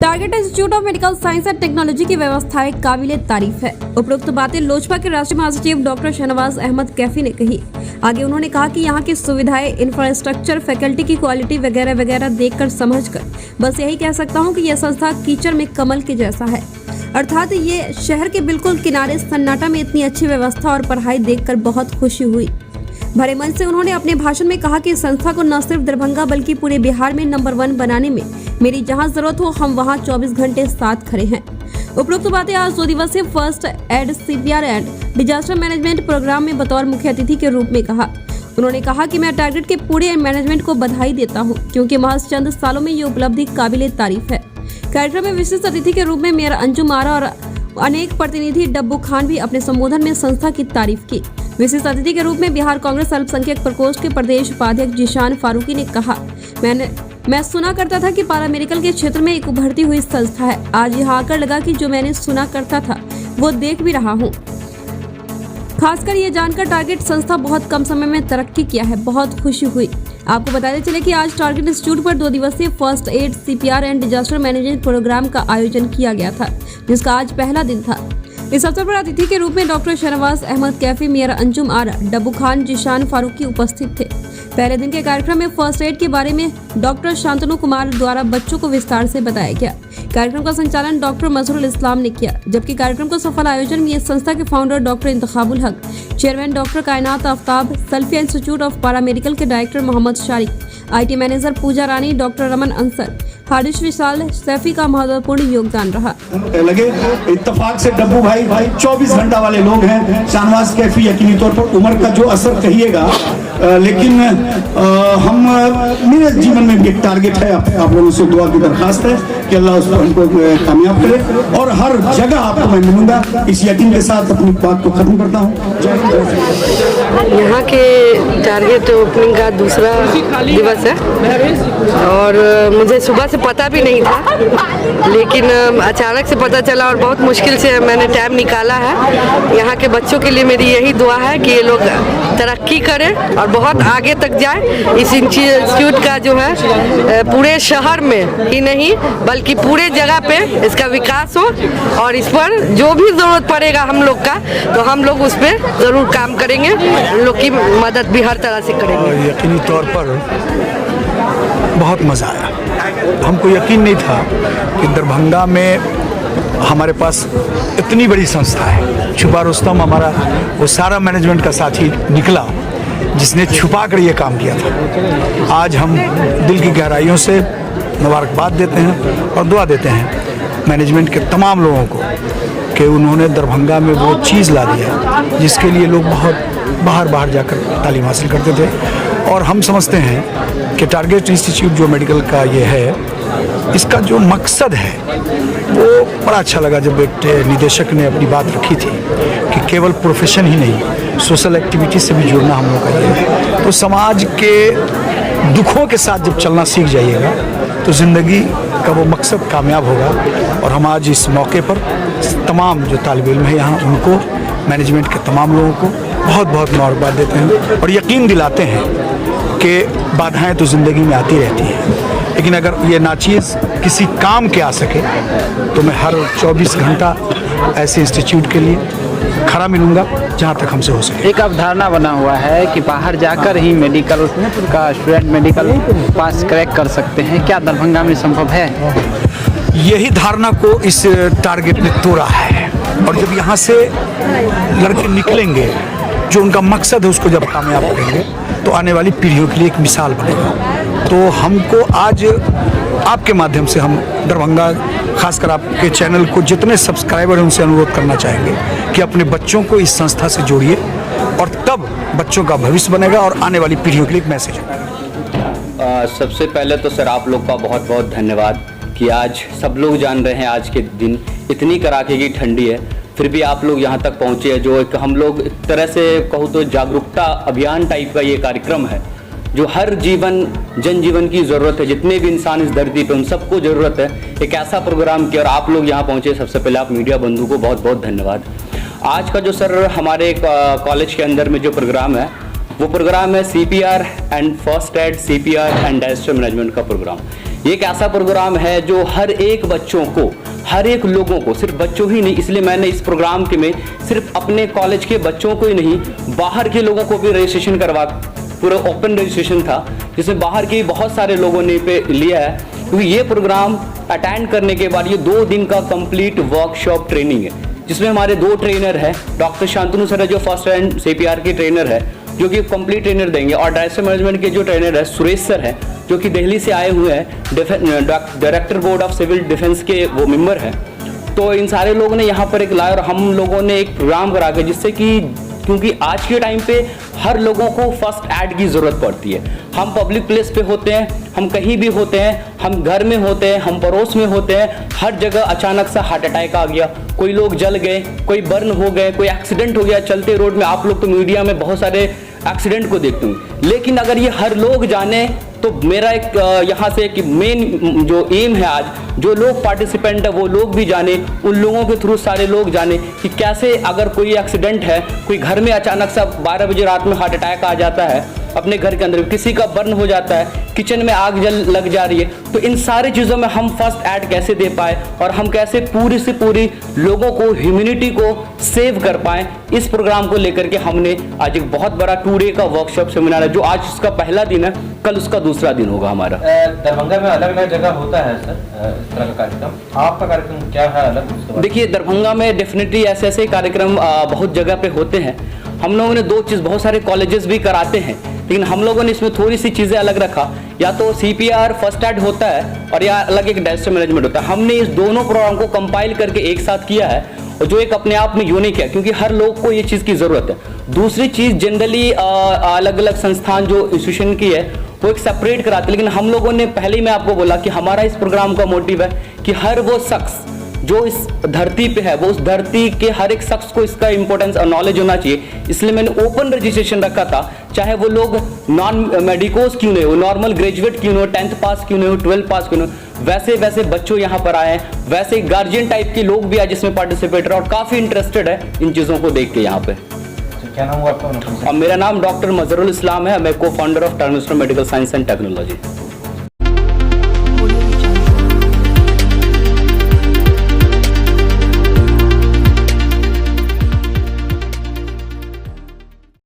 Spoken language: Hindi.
Target institute of medical science and technology की व्यवस्थाएं काबिले तारीफ है। उपरोक्त बातें लोजपा के राष्ट्रीय महासचिव डॉक्टर शहनवाज अहमद कैफी ने कही। आगे उन्होंने कहा कि यहाँ की सुविधाएं, इंफ्रास्ट्रक्चर, फैकल्टी की क्वालिटी वगैरह वगैरह देखकर समझकर बस यही कह सकता हूँ कि यह संस्था कीचड़ में कमल के जैसा है। अर्थात ये शहर के बिल्कुल किनारे सन्नाटा में इतनी अच्छी व्यवस्था और पढ़ाई देखकर बहुत खुशी हुई। भरे मन से उन्होंने अपने भाषण में कहा कि इस संस्था को न सिर्फ दरभंगा बल्कि पूरे बिहार में नंबर 1 बनाने में मेरी जहां जरूरत हो हम वहां 24 घंटे साथ खड़े हैं। उपरोक्त बातें आज 2 दिवसीय first aid CPR and disaster management program में बतौर मुख्य अतिथि के रूप में कहा। उन्होंने कहा कि मैं टारगेट के पूरे मैनेजमेंट को बधाई देता हूँ क्योंकि महज चंद सालों में ये उपलब्धि काबिले तारीफ है। कार्यक्रम में विशिष्ट अतिथि के रूप में मेयर अंजुम आरा और अनेक प्रतिनिधि डब्बू खान भी अपने संबोधन में संस्था की तारीफ की। विशिष्ट अतिथि के रूप में बिहार कांग्रेस अल्पसंख्यक प्रकोष्ठ के प्रदेश उपाध्यक्ष जीशान फारूकी ने कहा, मैं सुना करता था कि पारा मेडिकल के क्षेत्र में एक उभरती हुई संस्था है। आज यहाँ आकर लगा कि जो मैंने सुना करता था वो देख भी रहा हूँ। खासकर ये जानकर टारगेट संस्था बहुत कम समय में तरक्की किया है, बहुत खुशी हुई। आपको बताते चले कि आज टारगेट इंस्टीट्यूट पर 2 दिवसीय first aid CPR and disaster management program का आयोजन किया गया था, जिसका आज पहला दिन था। इस अवसर पर अतिथि के रूप में डॉक्टर शहनवाज अहमद कैफी, मेयर अंजुम आरा, डब्बू खान, जीशान फारूकी उपस्थित थे। पहले दिन के कार्यक्रम में फर्स्ट एड के बारे में डॉक्टर शांतनु कुमार द्वारा बच्चों को विस्तार से बताया गया। कार्यक्रम का संचालन डॉक्टर मजहरुल इस्लाम ने किया, जबकि कार्यक्रम को सफल आयोजन में संस्था के फाउंडर डॉक्टर इंतखाबुल हक, chairman doctor Kainat Aftab, Salfia institute of para medical के director Mohammad Shariq, IT manager Puja Rani, doctor Raman Ansar, Harish Vishal, Saifi का महत्वपूर्ण योगदान रहा। लगे इत्तेफाक से डब्बू भाई 24 घंटा वाले लोग हैं। शहनवाज कैफी यकीनी तौर पर उम्र का जो असर कहिएगा, लेकिन हम मेरे जीवन में भी एक टारगेट है, आप लोगों से दुआ की दरखास्त है कि अल्लाह उस पर हमको कामयाब करे और हर जगह आपको मैं मिलूंगा। इस यकीन के साथ अपनी बात को खत्म करता हूँ। यहाँ के टारगेट ओपनिंग का दूसरा दिवस है और मुझे सुबह से पता भी नहीं था, लेकिन अचानक से पता चला और बहुत मुश्किल से मैंने टाइम निकाला है। यहाँ के बच्चों के लिए मेरी यही दुआ है कि ये लोग तरक्की करें और बहुत आगे तक जाए। इस इंस्टीट्यूट का जो है पूरे शहर में ही नहीं बल्कि पूरे जगह पे इसका विकास हो और इस पर जो भी जरूरत पड़ेगा हम लोग का, तो हम लोग उस पर जरूर काम करेंगे। हम लोग की मदद भी हर तरह से करेंगे। यकीनी तौर पर बहुत मज़ा आया। हमको यकीन नहीं था कि दरभंगा में हमारे पास इतनी बड़ी संस्था है। छुपा रुस्तम हमारा वो सारा मैनेजमेंट का साथी निकला जिसने छुपा कर ये काम किया था। आज हम दिल की गहराइयों से मुबारकबाद देते हैं और दुआ देते हैं मैनेजमेंट के तमाम लोगों को कि उन्होंने दरभंगा में वो चीज़ ला दिया जिसके लिए लोग बहुत बाहर जाकर तालीम हासिल करते थे। और हम समझते हैं कि टारगेट इंस्टीट्यूट जो मेडिकल का ये है, इसका जो मकसद है वो बड़ा अच्छा लगा जब एक निदेशक ने अपनी बात रखी थी कि केवल प्रोफेशन ही नहीं, सोशल एक्टिविटी से भी जुड़ना हम लोग का ये है। तो समाज के दुखों के साथ जब चलना सीख जाइएगा तो ज़िंदगी का वो मकसद कामयाब होगा। और हम आज इस मौके पर तमाम जो तालिब इल्म है यहाँ, उनको, मैनेजमेंट के तमाम लोगों को बहुत बहुत मुबारकबाद देते हैं और यकीन दिलाते हैं कि बाधाएं तो ज़िंदगी में आती रहती हैं, लेकिन अगर ये नाचीज़ किसी काम के आ सके तो मैं हर 24 घंटा ऐसे इंस्टीट्यूट के लिए खड़ा मिलूँगा जहाँ तक हमसे हो सके। एक अवधारणा बना हुआ है कि बाहर जाकर ही मेडिकल का स्टूडेंट मेडिकल पास क्रैक कर सकते हैं, क्या दरभंगा में संभव है? यही धारणा को इस टारगेट ने तोड़ा है और जब यहाँ से लड़के निकलेंगे जो उनका मकसद है उसको जब कामयाब करेंगे तो आने वाली पीढ़ियों के लिए एक मिसाल बनेगा। तो हमको आज आपके माध्यम से हम दरभंगा, खासकर आपके चैनल को जितने सब्सक्राइबर हैं उनसे अनुरोध करना चाहेंगे कि अपने बच्चों को इस संस्था से जोड़िए और तब बच्चों का भविष्य बनेगा और आने वाली पीढ़ियों के लिए एक मैसेज होगा। सबसे पहले तो सर आप लोग का बहुत बहुत धन्यवाद कि आज सब लोग जान रहे हैं आज के दिन इतनी कड़ाके की ठंडी है, फिर भी आप लोग यहाँ तक पहुँचे हैं। जो एक हम लोग एक तरह से कहूँ तो जागरूकता अभियान टाइप का ये कार्यक्रम है जो हर जनजीवन की ज़रूरत है, जितने भी इंसान इस धरती पे उन सबको ज़रूरत है। एक ऐसा प्रोग्राम किया और आप लोग यहाँ पहुँचे, सबसे पहले आप मीडिया बंधु को बहुत बहुत धन्यवाद। आज का जो सर हमारे कॉलेज के अंदर में जो प्रोग्राम है वो प्रोग्राम है CPR and first aid CPR and disaster management का प्रोग्राम। ये एक ऐसा प्रोग्राम है जो हर एक बच्चों को, हर एक लोगों को, सिर्फ बच्चों ही नहीं, इसलिए मैंने इस प्रोग्राम के में सिर्फ अपने कॉलेज के बच्चों को ही नहीं, बाहर के लोगों को भी रजिस्ट्रेशन करवा, पूरा ओपन रजिस्ट्रेशन था जिसमें बाहर के बहुत सारे लोगों ने पे लिया है, क्योंकि ये प्रोग्राम अटेंड करने के बाद ये 2 दिन का कंप्लीट वर्कशॉप ट्रेनिंग है, जिसमें हमारे 2 ट्रेनर हैं, डॉक्टर शांतनु सर है जो फर्स्ट रैंक CPR के ट्रेनर है, जो कि कंप्लीट ट्रेनर देंगे, और डायरेक्टर मैनेजमेंट के जो ट्रेनर है सुरेश सर है, जो कि दिल्ली से आए हुए हैं, director board of civil defence के वो मेंबर हैं। तो इन सारे लोगों ने यहाँ पर एक लाया और हम लोगों ने एक प्रोग्राम करा के, जिससे कि क्योंकि आज के टाइम पे हर लोगों को फर्स्ट एड की ज़रूरत पड़ती है। हम पब्लिक प्लेस पे होते हैं, हम कहीं भी होते हैं, हम घर में होते हैं, हम पड़ोस में होते हैं, हर जगह अचानक सा हार्ट अटैक आ गया, कोई लोग जल गए, कोई बर्न हो गए, कोई एक्सीडेंट हो गया चलते रोड में। आप लोग तो मीडिया में बहुत सारे एक्सीडेंट को देखते हैं, लेकिन अगर ये हर लोग जाने तो मेरा एक यहाँ से एक मेन जो एम है आज, जो लोग पार्टिसिपेंट है वो लोग भी जाने, उन लोगों के थ्रू सारे लोग जाने कि कैसे अगर कोई एक्सीडेंट है, कोई घर में अचानक सा 12 बजे रात में हार्ट अटैक आ जाता है, अपने घर के अंदर किसी का बर्न हो जाता है, किचन में आग लग जा रही है, तो इन सारी चीज़ों में हम फर्स्ट एड कैसे दे पाए और हम कैसे पूरी से पूरी लोगों को, ह्यूमैनिटी को सेव कर पाए, इस प्रोग्राम को लेकर के हमने आज एक बहुत बड़ा 2 डे का वर्कशॉप सेमिनार है, जो आज उसका पहला दिन है, कल उसका दूसरा दिन होगा हमारा। दरभंगा में अलग अलग जगह होता है सर इस तरह का कार्यक्रम, आपका कार्यक्रम क्या है अलग? देखिए, दरभंगा में डेफिनेटली ऐसे ऐसे कार्यक्रम बहुत जगह पे होते हैं। हम लोगों ने 2 चीज़, बहुत सारे कॉलेजेस भी कराते हैं, लेकिन हम लोगों ने इसमें थोड़ी सी चीज़ें अलग रखा, या तो CPR फर्स्ट एड होता है और या अलग एक डायरेक्टर मैनेजमेंट होता है। हमने इस दोनों प्रोग्राम को कंपाइल करके एक साथ किया है, और जो एक अपने आप में यूनिक है, क्योंकि हर लोग को ये चीज़ की ज़रूरत है। दूसरी चीज़, जनरली अलग अलग संस्थान जो इंस्टीट्यूशन की है वो एक सेपरेट कराते, लेकिन हम लोगों ने पहले ही मैं आपको बोला कि हमारा इस प्रोग्राम का मोटिव है कि हर वो शख्स जो इस धरती पे है, वो उस धरती के हर एक शख्स को इसका इंपॉर्टेंस और नॉलेज होना चाहिए। इसलिए मैंने ओपन रजिस्ट्रेशन रखा था, चाहे वो लोग नॉन मेडिकोस क्यों नहीं हो, नॉर्मल ग्रेजुएट क्यों नहीं हो, 10th पास क्यों नहीं हो, 12th पास क्यों नहीं हो, वैसे वैसे बच्चों यहाँ पर आए हैं, वैसे गार्जियन टाइप के लोग भी आए जिसमें पार्टिसिपेटर, और काफ़ी इंटरेस्टेड है इन चीज़ों को देख के यहाँ पे। क्या नाम हुआ आपका? और मेरा नाम डॉक्टर मजहरुल इस्लाम है, मैं को फाउंडर ऑफ टर्मिस्टर मेडिकल साइंस एंड टेक्नोलॉजी।